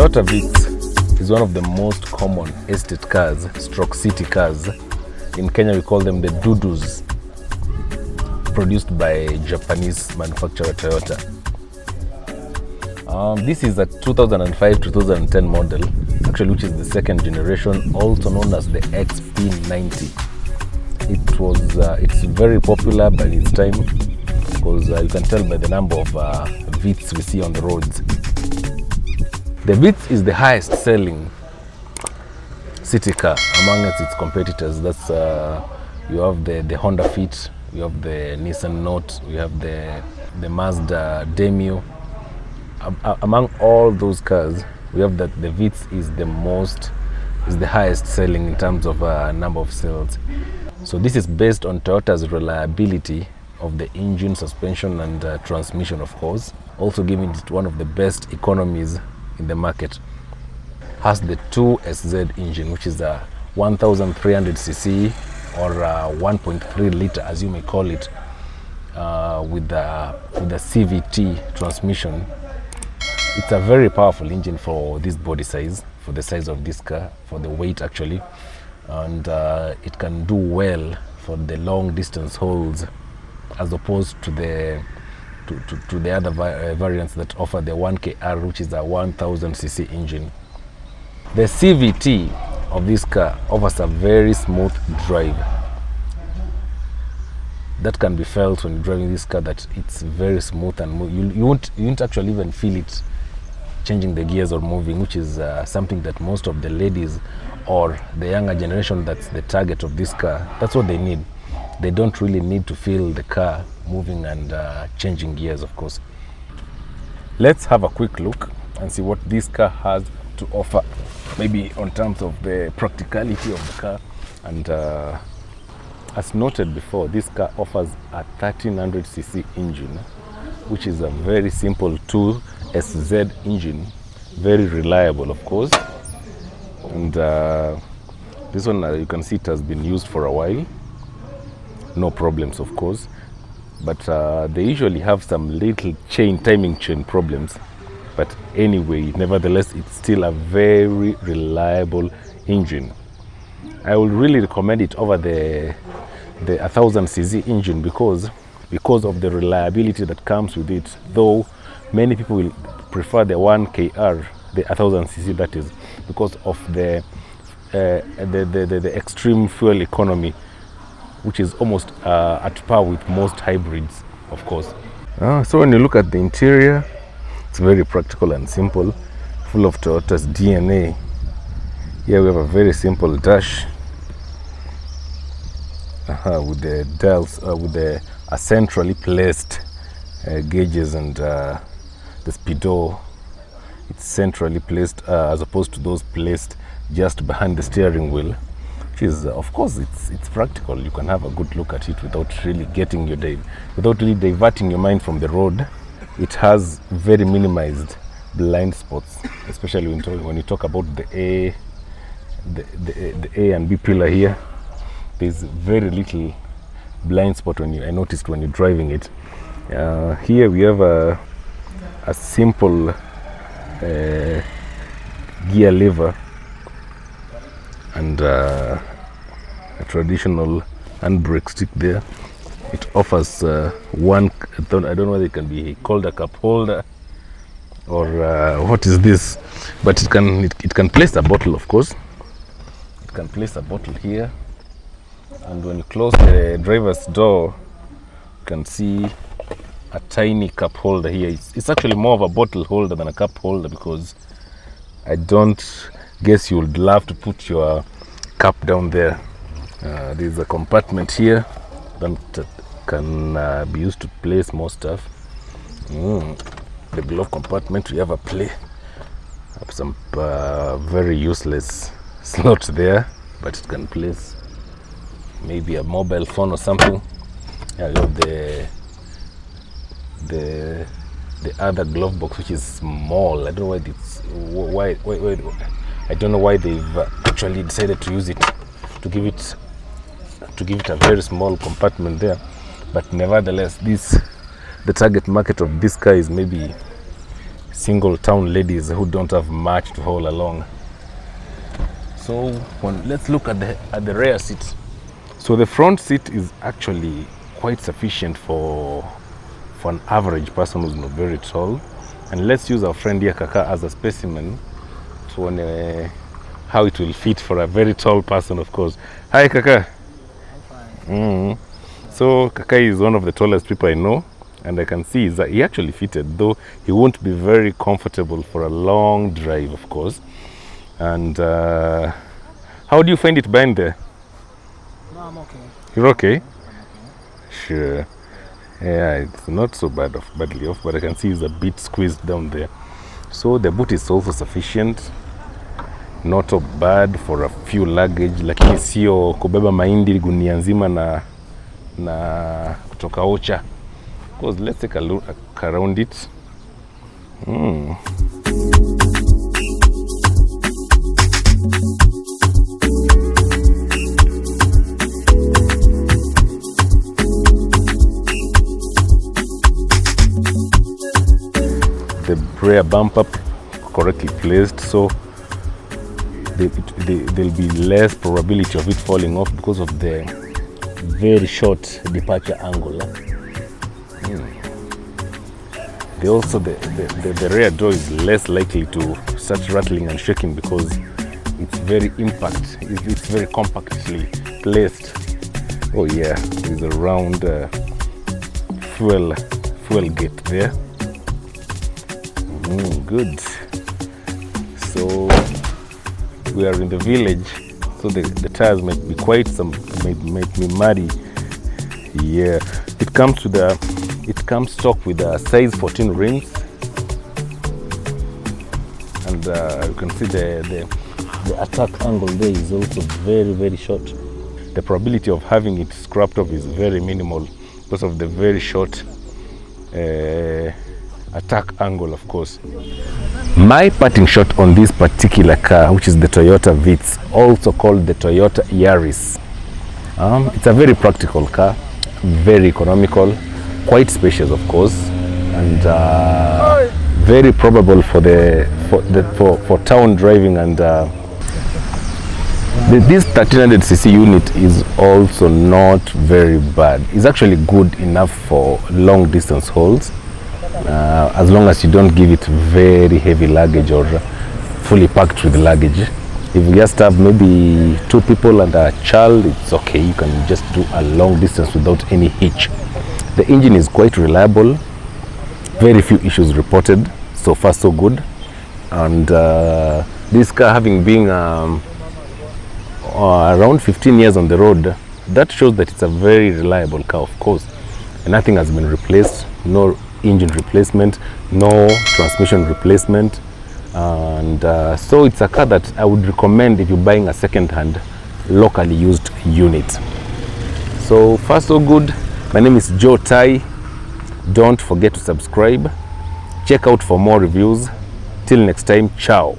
Toyota Vitz is one of the most common estate cars, stroke city cars. In Kenya we call them the Dudus, produced by Japanese manufacturer Toyota. This is a 2005-2010 model, actually, which is the second generation, also known as the XP90. It's very popular by its time because you can tell by the number of Vitz we see on the roads. The Vitz is the highest selling city car among its competitors. That's you have the Honda Fit, you have the Nissan Note, you have the Mazda Demio. Among all those cars, we have that the Vitz is the highest selling in terms of number of sales. So this is based on Toyota's reliability of the engine, suspension and transmission, of course, also giving it one of the best economies in the market. Has the 2SZ engine, which is a 1300cc or 1.3 liter, as you may call it, with the CVT transmission. It's a very powerful engine for this body size, for the size of this car, for the weight actually, and it can do well for the long distance hauls, as opposed to the other variants that offer the 1KR, which is a 1000cc engine. The CVT of this car offers a very smooth drive. That can be felt when you're driving this car, that it's very smooth and you won't actually even feel it changing the gears or moving, which is something that most of the ladies or the younger generation that's the target of this car, that's what they need. They don't really need to feel the car moving and changing gears, of course. Let's have a quick look and see what this car has to offer, maybe on terms of the practicality of the car. And as noted before, this car offers a 1300cc engine, which is a very simple 2SZ engine, very reliable, of course. And this one, you can see it has been used for a while. No problems, of course, but they usually have some little timing chain problems. But anyway, nevertheless, it's still a very reliable engine. I would really recommend it over the 1000cc engine because of the reliability that comes with it. Though many people will prefer the 1KR, the 1000cc, that is, because of the extreme fuel economy, which is almost at par with most hybrids, of course. So when you look at the interior, it's very practical and simple, full of Toyota's DNA. Here we have a very simple dash with the dials, with the centrally placed gauges and the speedo. It's centrally placed as opposed to those placed just behind the steering wheel, which is, of course, it's practical. You can have a good look at it without really without really diverting your mind from the road. It has very minimized blind spots, especially when you talk about the A and B pillar here. There's very little blind spot I noticed when you're driving it. Here we have a simple gear lever and a traditional handbrake stick there. It offers one, I don't know whether it can be called a cup holder or what is this, but it can place a bottle, of course. It can place a bottle here, and when you close the driver's door, you can see a tiny cup holder here. It's actually more of a bottle holder than a cup holder, because I don't guess you would love to put your cup down there. There's a compartment here that can be used to place more stuff. The glove compartment, we have some very useless slots there, but it can place maybe a mobile phone or something. Yeah, you have the other glove box, which is small. I don't know why I don't know why they've actually decided to use it to give it a very small compartment there. But nevertheless, the target market of this car is maybe single town ladies who don't have much to haul along. So let's look at the rear seat. So the front seat is actually quite sufficient for an average person who's not very tall. And let's use our friend here Kaka as a specimen to how it will fit for a very tall person, of course. Hi Kaka. I'm fine. So Kaka is one of the tallest people I know, and I can see that he actually fitted, though he won't be very comfortable for a long drive, of course. And how do you find it behind there? No, I'm okay. You're okay? I'm okay. Sure. Yeah, it's not so badly off, but I can see it's a bit squeezed down there. So the boot is also sufficient. Not so bad for a few luggage, lakini sio kubeba mahindi gunia nzima na kutoka Ocha. Because let's take a look around it. The rear bumper correctly placed, so there'll be less probability of it falling off because of the very short departure angle. The rear door is less likely to start rattling and shaking because it's very it's very compactly placed. Oh yeah, there's a round fuel gate there. Good. So we are in the village, so the tires might be might be muddy. Yeah, it comes stock with a size 14 rims, and you can see the attack angle there is also very short. The probability of having it scrapped off is very minimal because of the very short attack angle, of course. My parting shot on this particular car, which is the Toyota Vitz, also called the Toyota Yaris. It's a very practical car, very economical, quite spacious, of course, and very probable for town driving. And this 1300cc unit is also not very bad. It's actually good enough for long distance hauls. As long as you don't give it very heavy luggage or fully packed with luggage. If you just have maybe 2 people and a child, it's okay. You can just do a long distance without any hitch. The engine is quite reliable. Very few issues reported. So far, so good. And this car having been around 15 years on the road, that shows that it's a very reliable car, of course. And nothing has been replaced. No engine replacement, no transmission replacement, and so it's a car that I would recommend if you're buying a second-hand locally used unit. So far so good. My name is Joe Tai. Don't forget to subscribe. Check out for more reviews. Till next time, ciao.